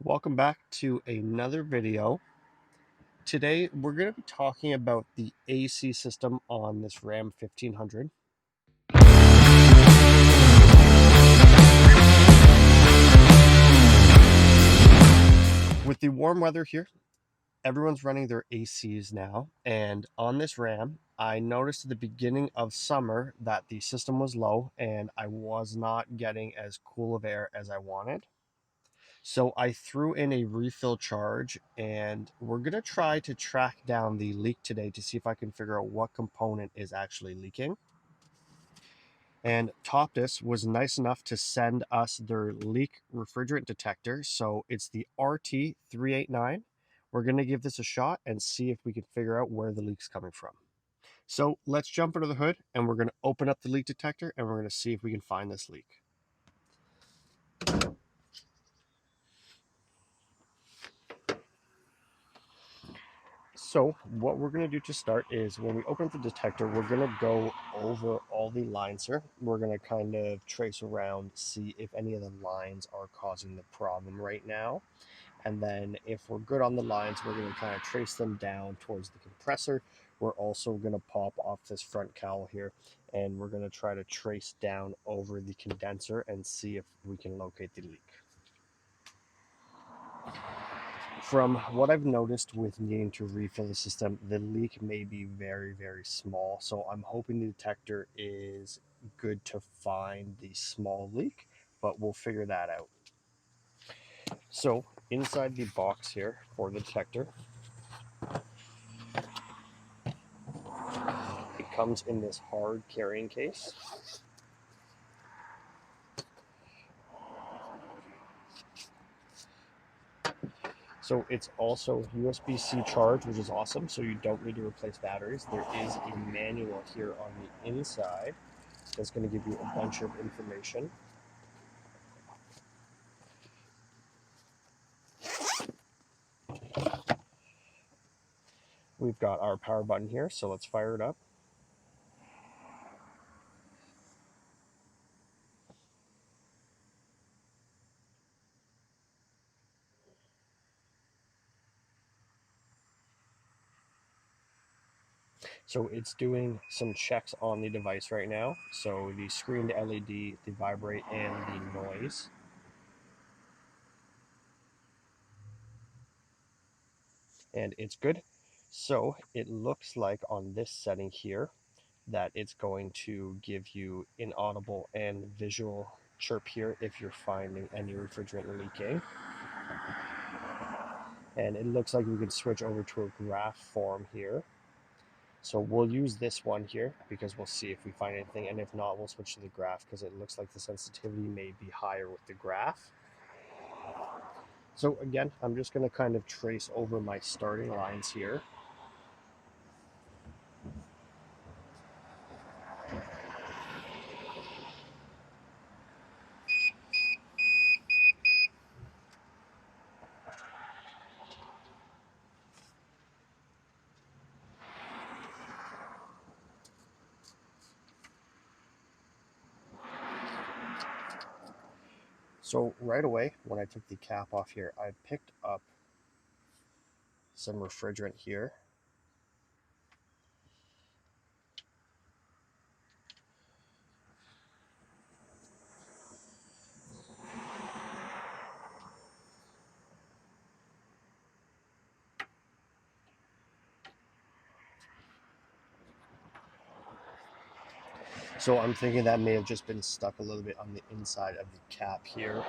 Welcome back to another video. Today we're going to be talking about the AC system on this Ram 1500. With the warm weather here, everyone's running their ACs now, and on this Ram, I noticed at the beginning of summer that the system was low and I was not getting as cool of air as I wanted. So I threw in a refill charge, and we're going to try to track down the leak today to see if I can figure out what component is actually leaking. And Toptes was nice enough to send us their leak refrigerant detector. So it's the RT389. We're going to give this a shot and see if we can figure out where the leak's coming from. So let's jump under the hood and we're going to open up the leak detector and we're going to see if we can find this leak. So what we're going to do to start is when we open up the detector, we're going to go over all the lines here. We're going to kind of trace around, see if any of the lines are causing the problem right now. And then if we're good on the lines, we're going to kind of trace them down towards the compressor. We're also going to pop off this front cowl here, and we're going to try to trace down over the condenser and see if we can locate the leak. From what I've noticed with needing to refill the system, the leak may be very, very small. So I'm hoping the detector is good to find the small leak, but we'll figure that out. So inside the box here for the detector, it comes in this hard carrying case. So it's also USB-C charge, which is awesome. So you don't need to replace batteries. There is a manual here on the inside that's going to give you a bunch of information. We've got our power button here, so let's fire it up. So it's doing some checks on the device right now. So the screened LED, the vibrate, and the noise. And it's good. So it looks like on this setting here that it's going to give you inaudible and visual chirp here if you're finding any refrigerant leaking. And it looks like we can switch over to a graph form here. So we'll use this one here because we'll see if we find anything, and if not, we'll switch to the graph because it looks like the sensitivity may be higher with the graph. So again, I'm just going to kind of trace over my starting lines here. So right away, when I took the cap off here, I picked up some refrigerant here. So I'm thinking that may have just been stuck a little bit on the inside of the cap here.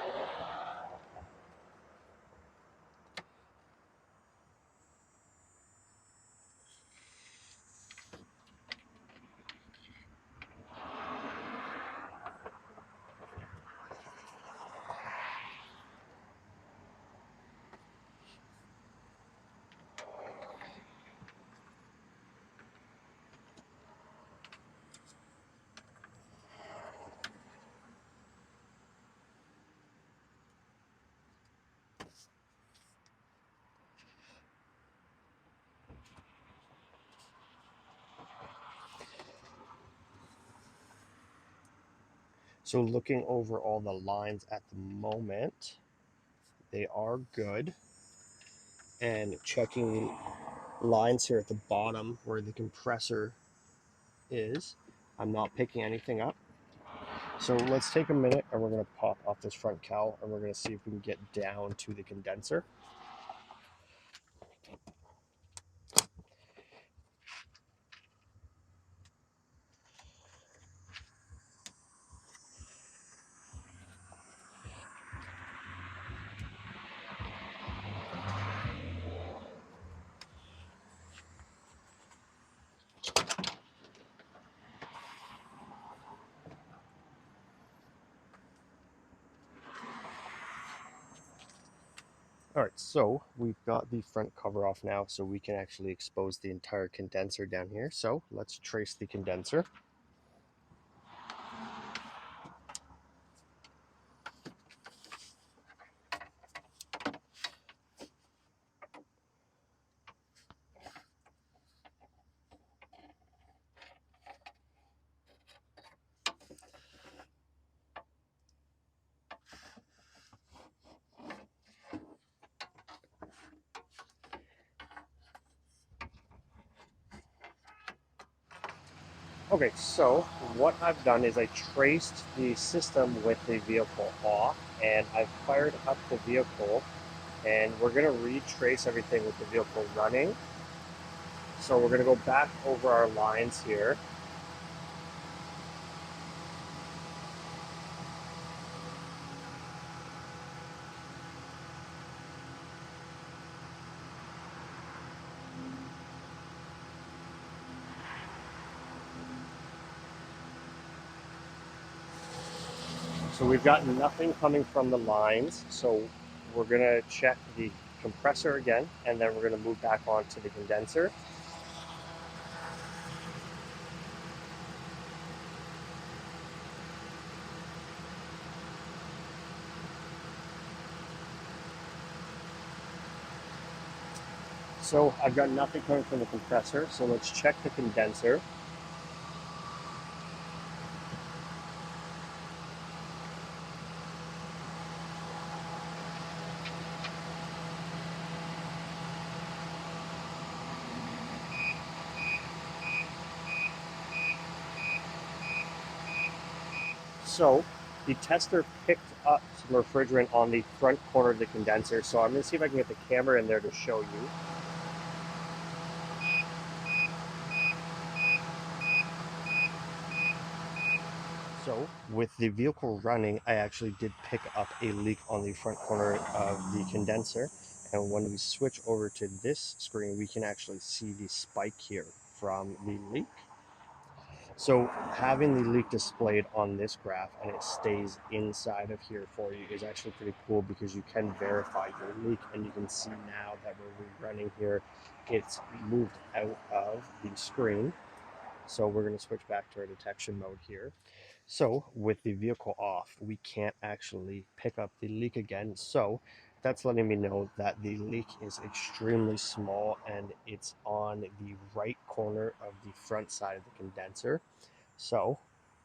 So looking over all the lines at the moment, they are good. And checking lines here at the bottom where the compressor is, I'm not picking anything up. So let's take a minute and we're going to pop off this front cowl and we're going to see if we can get down to the condenser. All right, so we've got the front cover off now, so we can actually expose the entire condenser down here. So let's trace the condenser. Okay, so what I've done is I traced the system with the vehicle off, and I've fired up the vehicle, and we're going to retrace everything with the vehicle running. So we're going to go back over our lines here. So we've got nothing coming from the lines, so we're going to check the compressor again, and then we're going to move back onto the condenser. So I've got nothing coming from the compressor, so let's check the condenser. So the tester picked up some refrigerant on the front corner of the condenser, so I'm going to see if I can get the camera in there to show you. So with the vehicle running, I actually did pick up a leak on the front corner of the condenser. And when we switch over to this screen, we can actually see the spike here from the leak. So having the leak displayed on this graph and it stays inside of here for you is actually pretty cool, because you can verify your leak, and you can see now that we're rerunning here, it's moved out of the screen. So we're going to switch back to our detection mode here. So with the vehicle off, we can't actually pick up the leak again. So that's letting me know that the leak is extremely small, and it's on the right corner of the front side of the condenser. So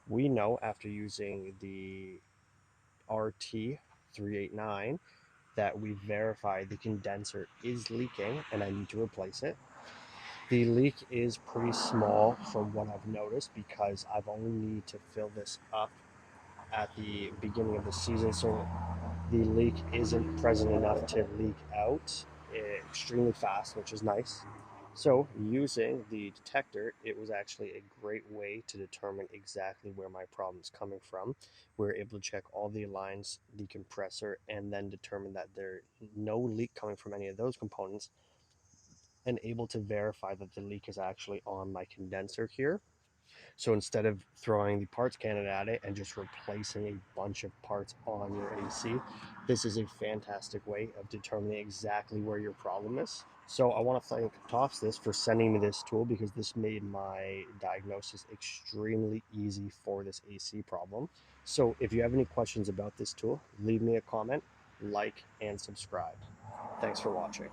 we know after using the RT389 that we verify the condenser is leaking and I need to replace it. The leak is pretty small from what I've noticed, because I've only need to fill this up at the beginning of the season, so the leak isn't present enough to leak out extremely fast, which is nice. So using the detector, it was actually a great way to determine exactly where my problem is coming from. We're able to check all the lines, the compressor, and then determine that there's no leak coming from any of those components, and able to verify that the leak is actually on my condenser here. So instead of throwing the parts cannon at it and just replacing a bunch of parts on your AC, this is a fantastic way of determining exactly where your problem is. So I want to thank Toptes for sending me this tool, because this made my diagnosis extremely easy for this AC problem. So if you have any questions about this tool, leave me a comment, like, and subscribe. Thanks for watching.